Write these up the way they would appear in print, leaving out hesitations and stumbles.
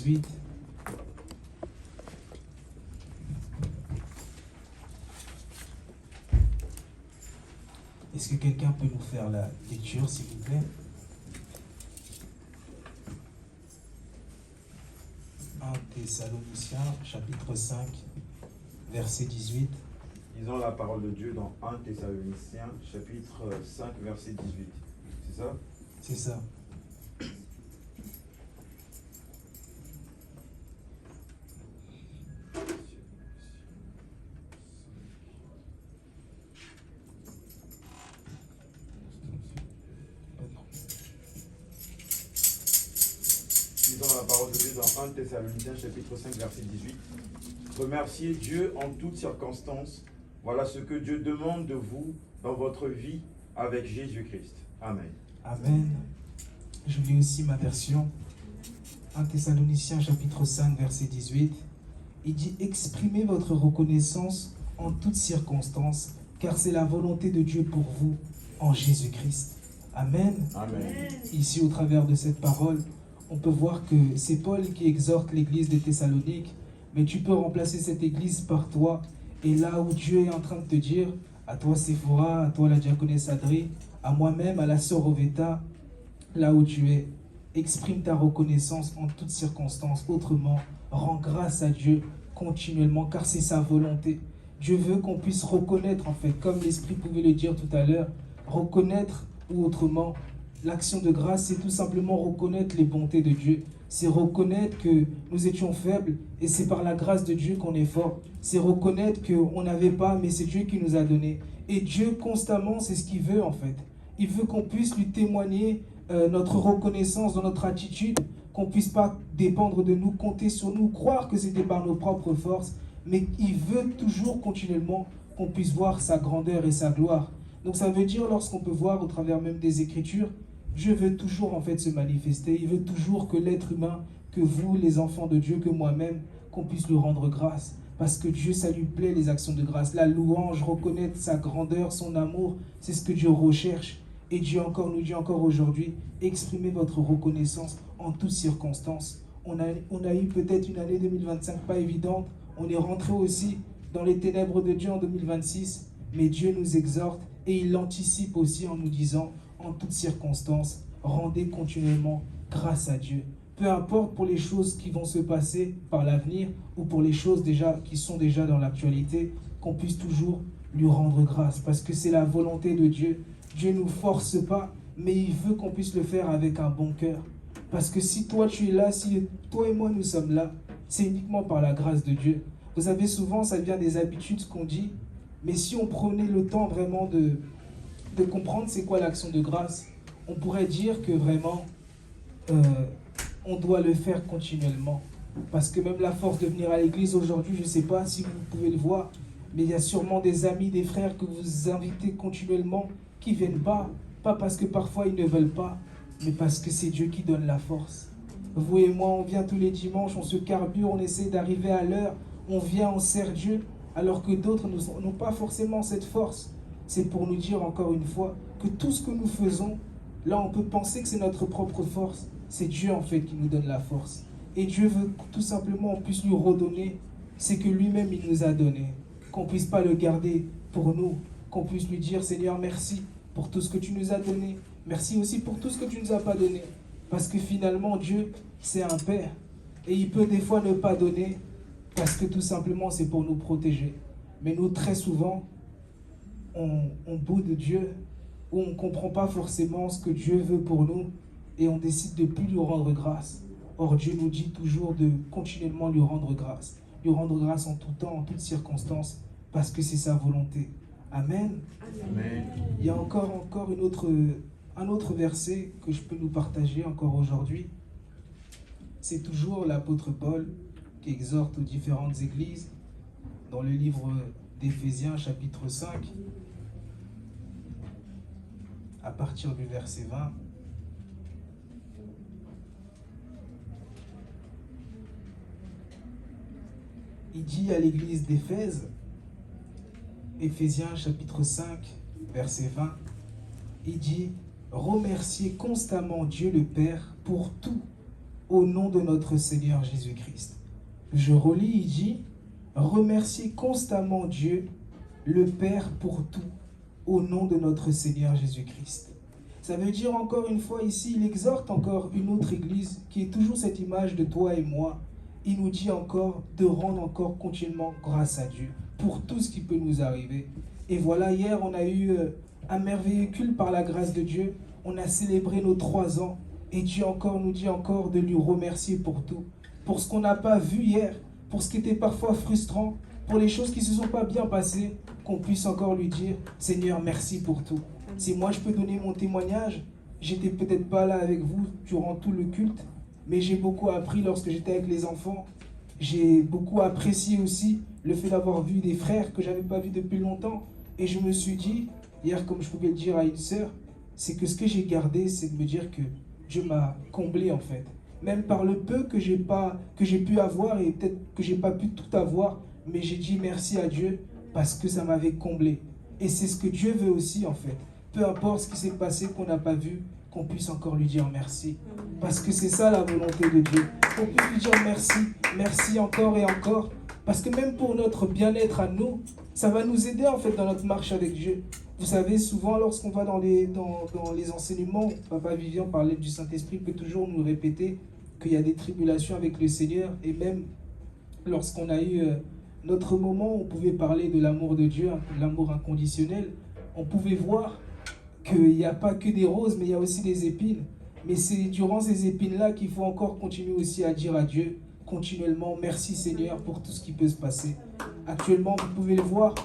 18. Est-ce que quelqu'un peut nous faire la lecture, s'il vous plaît? 1 Thessaloniciens, chapitre 5, verset 18. Lisons la parole de Dieu dans 1 Thessaloniciens, chapitre 5, verset 18. C'est ça? C'est ça. Lisons la parole de Dieu dans 1 Thessaloniciens, chapitre 5, verset 18. Remerciez Dieu en toutes circonstances. Voilà ce que Dieu demande de vous dans votre vie avec Jésus-Christ. Amen. Amen. Je lis aussi ma version. 1 Thessaloniciens chapitre 5 verset 18. Il dit: exprimez votre reconnaissance en toutes circonstances, car c'est la volonté de Dieu pour vous en Jésus-Christ. Amen. Amen. Ici, au travers de cette parole, on peut voir que c'est Paul qui exhorte l'église de Thessalonique, mais tu peux remplacer cette église par toi. Et là où Dieu est en train de te dire, à toi Séphora, à toi la diaconesse Adré, à moi-même, à la sœur Oveta, là où tu es, exprime ta reconnaissance en toutes circonstances. Autrement, rends grâce à Dieu continuellement, car c'est sa volonté. Dieu veut qu'on puisse reconnaître, en fait, comme l'Esprit pouvait le dire tout à l'heure, reconnaître, ou autrement, l'action de grâce, c'est tout simplement reconnaître les bontés de Dieu. C'est reconnaître que nous étions faibles et c'est par la grâce de Dieu qu'on est fort. C'est reconnaître qu'on n'avait pas, mais c'est Dieu qui nous a donné. Et Dieu, constamment, c'est ce qu'il veut, en fait. Il veut qu'on puisse lui témoigner notre reconnaissance dans notre attitude, qu'on ne puisse pas dépendre de nous, compter sur nous, croire que c'était par nos propres forces, mais il veut toujours continuellement qu'on puisse voir sa grandeur et sa gloire. Donc ça veut dire, lorsqu'on peut voir au travers même des Écritures, Dieu veut toujours en fait se manifester. Il veut toujours que l'être humain, que vous, les enfants de Dieu, que moi-même, qu'on puisse lui rendre grâce. Parce que Dieu, ça lui plaît, les actions de grâce. La louange, reconnaître sa grandeur, son amour, c'est ce que Dieu recherche. Et Dieu encore nous dit encore aujourd'hui, exprimez votre reconnaissance en toutes circonstances. On a eu peut-être une année 2025 pas évidente. On est rentré aussi dans les ténèbres de Dieu en 2026. Mais Dieu nous exhorte et il l'anticipe aussi en nous disant, en toutes circonstances, rendez continuellement grâce à Dieu. Peu importe pour les choses qui vont se passer par l'avenir ou pour les choses qui sont déjà dans l'actualité, qu'on puisse toujours lui rendre grâce parce que c'est la volonté de Dieu. Dieu ne nous force pas, mais il veut qu'on puisse le faire avec un bon cœur. Parce que si toi tu es là, si toi et moi nous sommes là, c'est uniquement par la grâce de Dieu. Vous savez, souvent ça devient des habitudes qu'on dit, mais si on prenait le temps vraiment de comprendre c'est quoi l'action de grâce, on pourrait dire que vraiment on doit le faire continuellement. Parce que même la force de venir à l'église aujourd'hui, je ne sais pas si vous pouvez le voir, mais il y a sûrement des amis, des frères que vous invitez continuellement qui ne viennent pas parce que parfois ils ne veulent pas, mais parce que c'est Dieu qui donne la force. Vous et moi, on vient tous les dimanches, on se carbure, on essaie d'arriver à l'heure, on vient, on sert Dieu, alors que d'autres n'ont pas forcément cette force. C'est pour nous dire encore une fois que tout ce que nous faisons, là on peut penser que c'est notre propre force. C'est Dieu en fait qui nous donne la force. Et Dieu veut tout simplement qu'on puisse lui redonner ce que lui-même il nous a donné. Qu'on ne puisse pas le garder pour nous. Qu'on puisse lui dire, Seigneur, merci pour tout ce que tu nous as donné. Merci aussi pour tout ce que tu ne nous as pas donné. Parce que finalement, Dieu, c'est un Père. Et il peut des fois ne pas donner parce que tout simplement c'est pour nous protéger. Mais nous, très souvent, on boude Dieu, ou on ne comprend pas forcément ce que Dieu veut pour nous, et on décide de ne plus lui rendre grâce. Or, Dieu nous dit toujours de continuellement lui rendre grâce en tout temps, en toutes circonstances, parce que c'est sa volonté. Amen. Amen. Il y a encore un autre verset que je peux nous partager encore aujourd'hui. C'est toujours l'apôtre Paul qui exhorte aux différentes églises dans le livre d'Éphésiens chapitre 5 à partir du verset 20. Il dit à l'église d'Éphèse, Éphésiens chapitre 5 verset 20, il dit: remerciez constamment Dieu le Père pour tout, au nom de notre Seigneur Jésus-Christ. Je relis, il dit, remerciez constamment Dieu, le Père pour tout, au nom de notre Seigneur Jésus-Christ. Ça veut dire encore une fois ici, il exhorte encore une autre église qui est toujours cette image de toi et moi. Il nous dit encore de rendre encore continuellement grâce à Dieu pour tout ce qui peut nous arriver. Et voilà, hier on a eu un merveilleux culte par la grâce de Dieu. On a célébré nos 3 ans et Dieu encore nous dit encore de lui remercier pour tout. Pour ce qu'on n'a pas vu hier, pour ce qui était parfois frustrant, pour les choses qui ne se sont pas bien passées, qu'on puisse encore lui dire, Seigneur, merci pour tout. Si moi je peux donner mon témoignage, j'étais peut-être pas là avec vous durant tout le culte, mais j'ai beaucoup appris lorsque j'étais avec les enfants. J'ai beaucoup apprécié aussi le fait d'avoir vu des frères que j'avais pas vus depuis longtemps. Et je me suis dit, hier comme je pouvais le dire à une sœur, c'est que ce que j'ai gardé, c'est de me dire que Dieu m'a comblé en fait. Même par le peu que j'ai pu avoir et peut-être que j'ai pas pu tout avoir, mais j'ai dit merci à Dieu parce que ça m'avait comblé. Et c'est ce que Dieu veut aussi en fait. Peu importe ce qui s'est passé, qu'on n'a pas vu, qu'on puisse encore lui dire merci. Parce que c'est ça la volonté de Dieu. Qu'on puisse lui dire merci, merci encore et encore. Parce que même pour notre bien-être à nous, ça va nous aider en fait dans notre marche avec Dieu. Vous savez, souvent lorsqu'on va dans les enseignements, Papa Vivian parlait du Saint-Esprit, peut toujours nous répéter qu'il y a des tribulations avec le Seigneur. Et même lorsqu'on a eu notre moment où on pouvait parler de l'amour de Dieu, l'amour inconditionnel, on pouvait voir qu'il n'y a pas que des roses, mais il y a aussi des épines. Mais c'est durant ces épines-là qu'il faut encore continuer aussi à dire à Dieu continuellement, merci Seigneur pour tout ce qui peut se passer. Actuellement, vous pouvez le voir,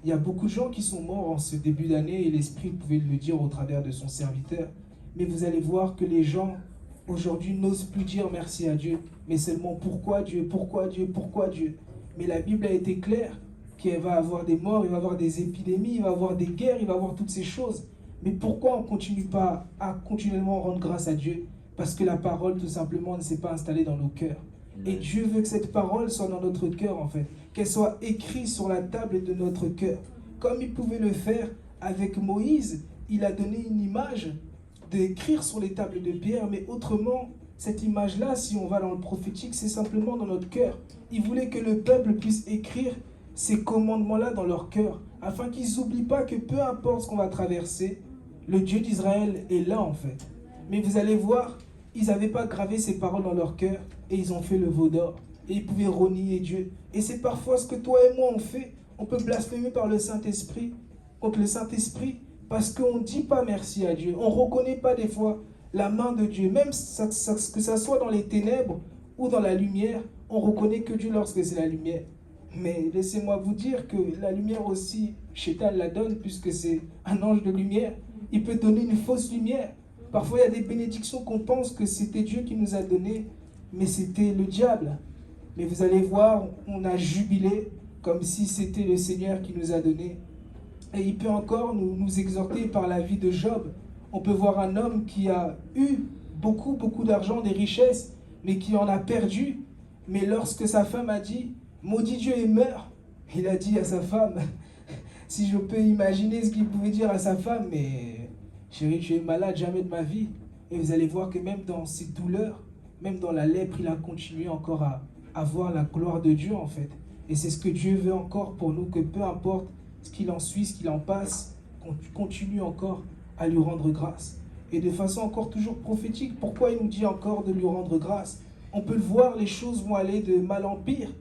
il y a beaucoup de gens qui sont morts en ce début d'année et l'Esprit pouvait le dire au travers de son serviteur. Mais vous allez voir que les gens aujourd'hui n'osent plus dire merci à Dieu, mais seulement pourquoi Dieu, pourquoi Dieu, pourquoi Dieu. Mais la Bible a été claire qu'il va y avoir des morts, il va y avoir des épidémies, il va y avoir des guerres, il va y avoir toutes ces choses. Mais pourquoi on ne continue pas à continuellement rendre grâce à Dieu? Parce que la parole, tout simplement, ne s'est pas installée dans nos cœurs. Et Dieu veut que cette parole soit dans notre cœur, en fait. Qu'elle soit écrite sur la table de notre cœur. Comme il pouvait le faire avec Moïse, il a donné une image d'écrire sur les tables de pierre. Mais autrement, cette image-là, si on va dans le prophétique, c'est simplement dans notre cœur. Il voulait que le peuple puisse écrire ces commandements-là dans leur cœur, afin qu'ils n'oublient pas que peu importe ce qu'on va traverser, le Dieu d'Israël est là en fait. Mais vous allez voir, ils n'avaient pas gravé ces paroles dans leur cœur et ils ont fait le veau d'or. Et ils pouvaient renier Dieu. Et c'est parfois ce que toi et moi on fait. On peut blasphémer par le Saint-Esprit, contre le Saint-Esprit, parce qu'on ne dit pas merci à Dieu. On ne reconnaît pas des fois la main de Dieu. Même que ça soit dans les ténèbres ou dans la lumière, on reconnaît que Dieu lorsque c'est la lumière. Mais laissez-moi vous dire que la lumière aussi, Chétan la donne puisque c'est un ange de lumière. Il peut donner une fausse lumière. Parfois, il y a des bénédictions qu'on pense que c'était Dieu qui nous a données, mais c'était le diable. Mais vous allez voir, on a jubilé comme si c'était le Seigneur qui nous a donné. Et il peut encore nous exhorter par la vie de Job. On peut voir un homme qui a eu beaucoup d'argent, des richesses, mais qui en a perdu. Mais lorsque sa femme a dit « Maudit Dieu et meurt », il a dit à sa femme, si je peux imaginer ce qu'il pouvait dire à sa femme, mais chérie, tu es malade, jamais de ma vie. Et vous allez voir que même dans ses douleurs, même dans la lèpre, il a continué encore à voir la gloire de Dieu en fait. Et c'est ce que Dieu veut encore pour nous, que peu importe ce qu'il en suit, ce qu'il en passe, qu'on continue encore à lui rendre grâce. Et de façon encore toujours prophétique, pourquoi il nous dit encore de lui rendre grâce? On peut le voir, les choses vont aller de mal en pire.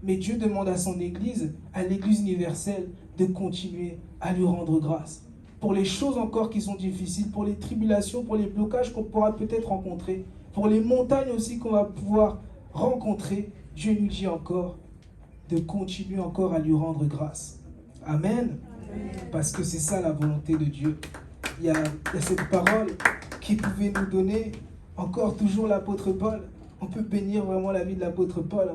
Mais Dieu demande à son Église, à l'Église universelle, de continuer à lui rendre grâce. Pour les choses encore qui sont difficiles, pour les tribulations, pour les blocages qu'on pourra peut-être rencontrer, pour les montagnes aussi qu'on va pouvoir rencontrer, Dieu nous dit encore de continuer encore à lui rendre grâce. Amen. Amen. Parce que c'est ça la volonté de Dieu. Il y a cette parole qui pouvait nous donner encore toujours l'apôtre Paul. On peut bénir vraiment la vie de l'apôtre Paul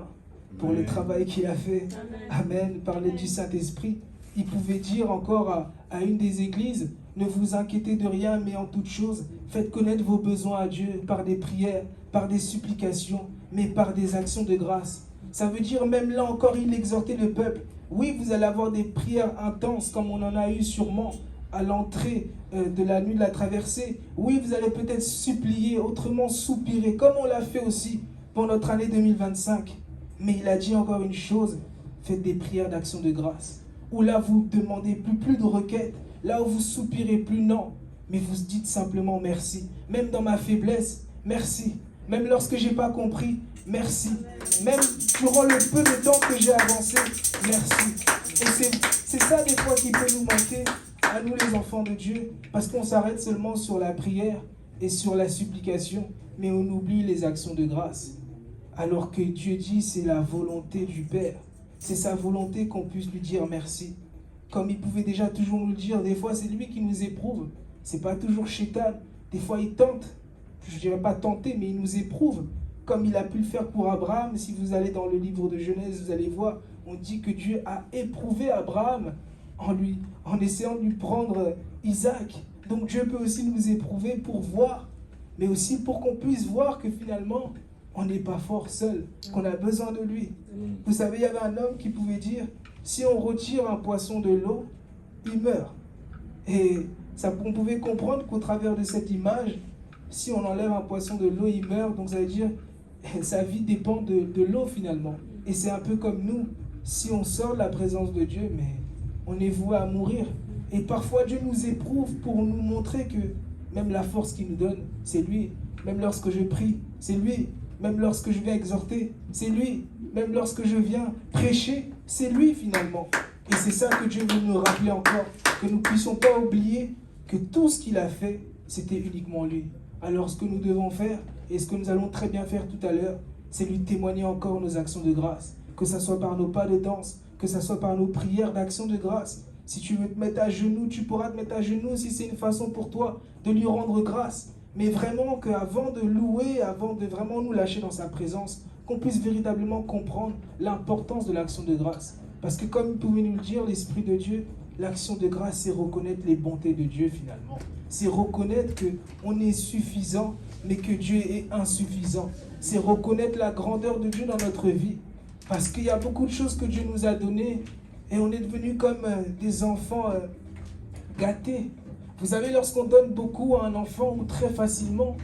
pour le travail qu'il a fait. Amen. Amen. Parler du Saint-Esprit. Il pouvait dire encore à une des églises, ne vous inquiétez de rien, mais en toute chose, faites connaître vos besoins à Dieu par des prières, par des supplications, mais par des actions de grâce. Ça veut dire, même là encore, il exhortait le peuple. Oui, vous allez avoir des prières intenses, comme on en a eu sûrement à l'entrée de la nuit de la traversée. Oui, vous allez peut-être supplier, autrement soupirer, comme on l'a fait aussi pour notre année 2025. Mais il a dit encore une chose, faites des prières d'action de grâce. Où là, vous demandez plus de requêtes. Là où vous soupirez plus, non. Mais vous dites simplement merci. Même dans ma faiblesse, merci. Même lorsque je n'ai pas compris, merci. Même durant le peu de temps que j'ai avancé, merci. Et c'est ça des fois qui peut nous manquer, à nous les enfants de Dieu, parce qu'on s'arrête seulement sur la prière et sur la supplication, mais on oublie les actions de grâce. Alors que Dieu dit, c'est la volonté du Père. C'est sa volonté qu'on puisse lui dire merci. Comme il pouvait déjà toujours nous le dire, des fois c'est lui qui nous éprouve. C'est pas toujours Chétan. Des fois il tente. Je ne dirais pas tenter, mais il nous éprouve. Comme il a pu le faire pour Abraham. Si vous allez dans le livre de Genèse, vous allez voir, on dit que Dieu a éprouvé Abraham en essayant de lui prendre Isaac. Donc Dieu peut aussi nous éprouver pour voir, mais aussi pour qu'on puisse voir que finalement, on n'est pas fort seul, qu'on a besoin de lui. Vous savez, il y avait un homme qui pouvait dire, si on retire un poisson de l'eau, il meurt. Et ça, on pouvait comprendre qu'au travers de cette image, si on enlève un poisson de l'eau, il meurt. Donc ça veut dire, sa vie dépend de l'eau finalement. Et c'est un peu comme nous, si on sort de la présence de Dieu, mais on est voué à mourir. Et parfois Dieu nous éprouve pour nous montrer que même la force qu'il nous donne, c'est lui. Même lorsque je prie, c'est lui. Même lorsque je viens exhorter, c'est lui. Même lorsque je viens prêcher, c'est lui finalement. Et c'est ça que Dieu veut nous rappeler encore. Que nous ne puissions pas oublier que tout ce qu'il a fait, c'était uniquement lui. Alors ce que nous devons faire, et ce que nous allons très bien faire tout à l'heure, c'est lui témoigner encore nos actions de grâce. Que ce soit par nos pas de danse, que ce soit par nos prières d'action de grâce. Si tu veux te mettre à genoux, tu pourras te mettre à genoux si c'est une façon pour toi de lui rendre grâce. Mais vraiment qu'avant de louer, avant de vraiment nous lâcher dans sa présence, qu'on puisse véritablement comprendre l'importance de l'action de grâce. Parce que comme il pouvait nous le dire, l'Esprit de Dieu, l'action de grâce, c'est reconnaître les bontés de Dieu finalement. C'est reconnaître qu'on est suffisant, mais que Dieu est insuffisant. C'est reconnaître la grandeur de Dieu dans notre vie. Parce qu'il y a beaucoup de choses que Dieu nous a données et on est devenus comme des enfants gâtés. Vous savez, lorsqu'on donne beaucoup à un enfant ou très facilement,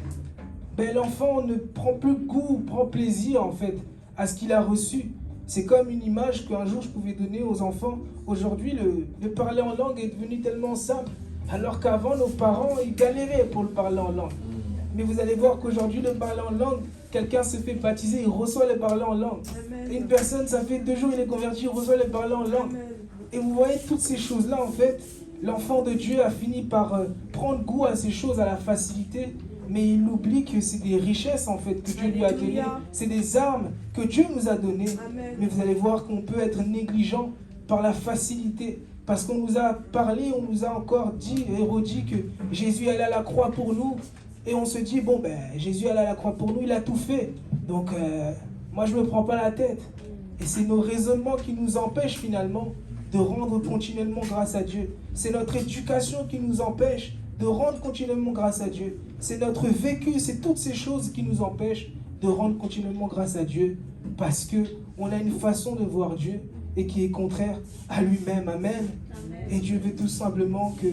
ben, l'enfant ne prend plus goût, prend plaisir en fait à ce qu'il a reçu. C'est comme une image qu'un jour je pouvais donner aux enfants. Aujourd'hui, le parler en langue est devenu tellement simple. Alors qu'avant, nos parents, ils galéraient pour le parler en langue. Mais vous allez voir qu'aujourd'hui, le parler en langue, quelqu'un se fait baptiser, il reçoit le parler en langue. Et une personne, ça fait 2 jours, il est converti, il reçoit le parler en langue. Et vous voyez toutes ces choses-là, en fait, l'enfant de Dieu a fini par prendre goût à ces choses, à la facilité. Mais il oublie que c'est des richesses, en fait, que Dieu lui a données. C'est des armes que Dieu nous a données. Mais vous allez voir qu'on peut être négligent par la facilité. Parce qu'on nous a parlé, on nous a encore dit et redit que Jésus allait à la croix pour nous. Et on se dit, bon, ben, Jésus allait à la croix pour nous, il a tout fait. Donc, moi, je ne me prends pas la tête. Et c'est nos raisonnements qui nous empêchent finalement de rendre continuellement grâce à Dieu. C'est notre éducation qui nous empêche de rendre continuellement grâce à Dieu. C'est notre vécu, c'est toutes ces choses qui nous empêchent de rendre continuellement grâce à Dieu. Parce qu'on a une façon de voir Dieu et qui est contraire à lui-même. Amen. Et Dieu veut tout simplement que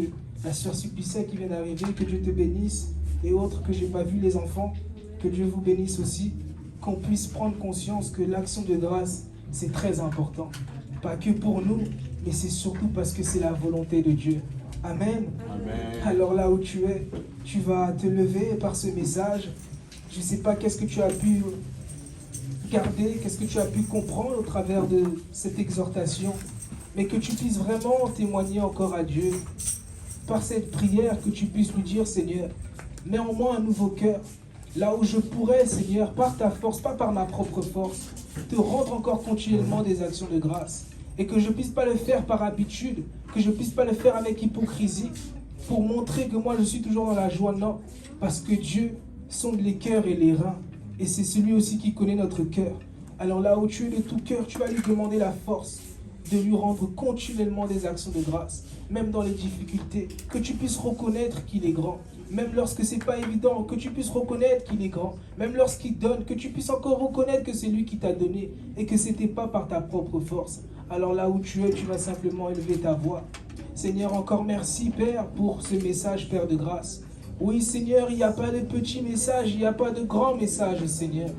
la sœur Suplicet qui vient d'arriver, que Dieu te bénisse, et autres que je n'ai pas vu, les enfants, que Dieu vous bénisse aussi, qu'on puisse prendre conscience que l'action de grâce, c'est très important. Pas que pour nous, mais c'est surtout parce que c'est la volonté de Dieu. Amen. Amen. Alors là où tu es, tu vas te lever par ce message. Je ne sais pas qu'est-ce que tu as pu garder, qu'est-ce que tu as pu comprendre au travers de cette exhortation, mais que tu puisses vraiment témoigner encore à Dieu par cette prière, que tu puisses lui dire, Seigneur, mets en moi un nouveau cœur, là où je pourrais, Seigneur, par ta force, pas par ma propre force, te rendre encore continuellement des actions de grâce. Et que je ne puisse pas le faire par habitude, que je ne puisse pas le faire avec hypocrisie, pour montrer que moi je suis toujours dans la joie, non. Parce que Dieu sonde les cœurs et les reins. Et c'est celui aussi qui connaît notre cœur. Alors là où tu es de tout cœur, tu vas lui demander la force de lui rendre continuellement des actions de grâce, même dans les difficultés, que tu puisses reconnaître qu'il est grand. Même lorsque ce n'est pas évident, que tu puisses reconnaître qu'il est grand. Même lorsqu'il donne, que tu puisses encore reconnaître que c'est lui qui t'a donné et que ce n'était pas par ta propre force. Alors là où tu es, tu vas simplement élever ta voix Seigneur, encore merci, Père, pour ce message, Père de grâce. Oui, Seigneur, il n'y a pas de petits messages, il n'y a pas de grands messages, Seigneur.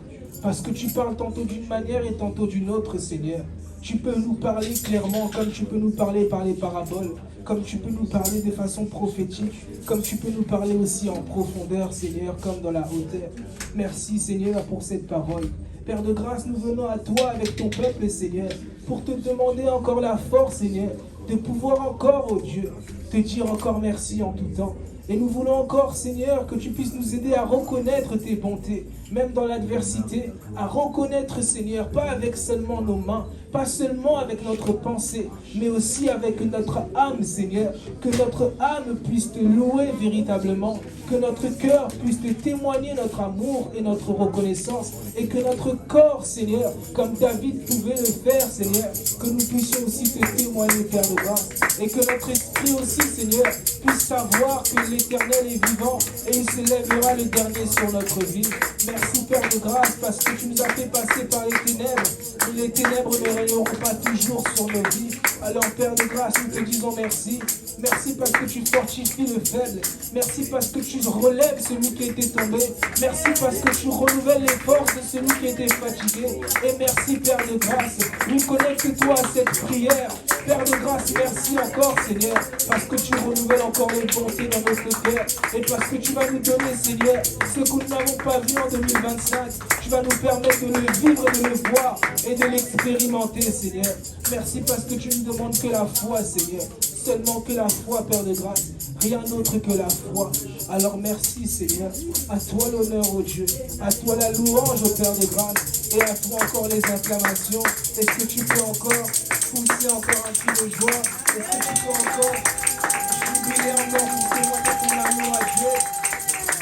Parce que tu parles tantôt d'une manière et tantôt d'une autre, Seigneur. Tu peux nous parler clairement, comme tu peux nous parler par les paraboles, comme tu peux nous parler de façon prophétique, comme tu peux nous parler aussi en profondeur, Seigneur, comme dans la hauteur. Merci, Seigneur, pour cette parole. Père de grâce, nous venons à toi avec ton peuple, Seigneur, pour te demander encore la force, Seigneur, de pouvoir encore, oh Dieu, te dire encore merci en tout temps. Et nous voulons encore, Seigneur, que tu puisses nous aider à reconnaître tes bontés, même dans l'adversité, à reconnaître, Seigneur, pas avec seulement nos mains, pas seulement avec notre pensée, mais aussi avec notre âme, Seigneur, que notre âme puisse te louer véritablement, que notre cœur puisse te témoigner notre amour et notre reconnaissance, et que notre corps, Seigneur, comme David pouvait le faire, Seigneur, que nous puissions aussi te témoigner, Père de grâce, et que notre esprit aussi, Seigneur, puisse savoir que l'Éternel est vivant, et il se lèvera le dernier sur notre vie. Merci, Père de grâce, parce que tu nous as fait passer par les ténèbres, mais les ténèbres ne régneront pas toujours sur nos vies. Alors, Père de grâce, nous te disons merci. Merci parce que tu fortifies le faible. Merci parce que tu relèves celui qui était tombé. Merci parce que tu renouvelles les forces de celui qui était fatigué. Et merci, Père de grâce. Nous connecte-toi à cette prière. Père de grâce, merci encore, Seigneur, parce que tu renouvelles encore les bontés dans notre cœur. Et parce que tu vas nous donner, Seigneur, ce que nous n'avons pas vu en 2025. Tu vas nous permettre de le vivre, de le voir et de l'expérimenter, Seigneur. Merci parce que tu nous demandes que la foi, Seigneur. Seulement que la foi, Père de grâce. Rien d'autre que la foi. Alors merci, Seigneur. À toi l'honneur, ô Dieu. À toi la louange, ô Père de grâce. Et à toi encore les acclamations. Est-ce que tu peux encore pousser encore un cri de joie? Est-ce que tu peux encore jubiler encore pour témoigner ton amour à Dieu?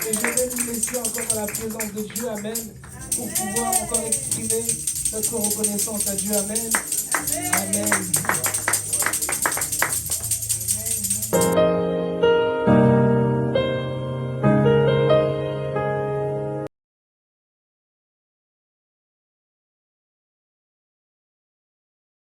Et je vais nous laisser encore dans la présence de Dieu. Amen. Pour pouvoir encore exprimer notre reconnaissance à Dieu. Amen. Amen.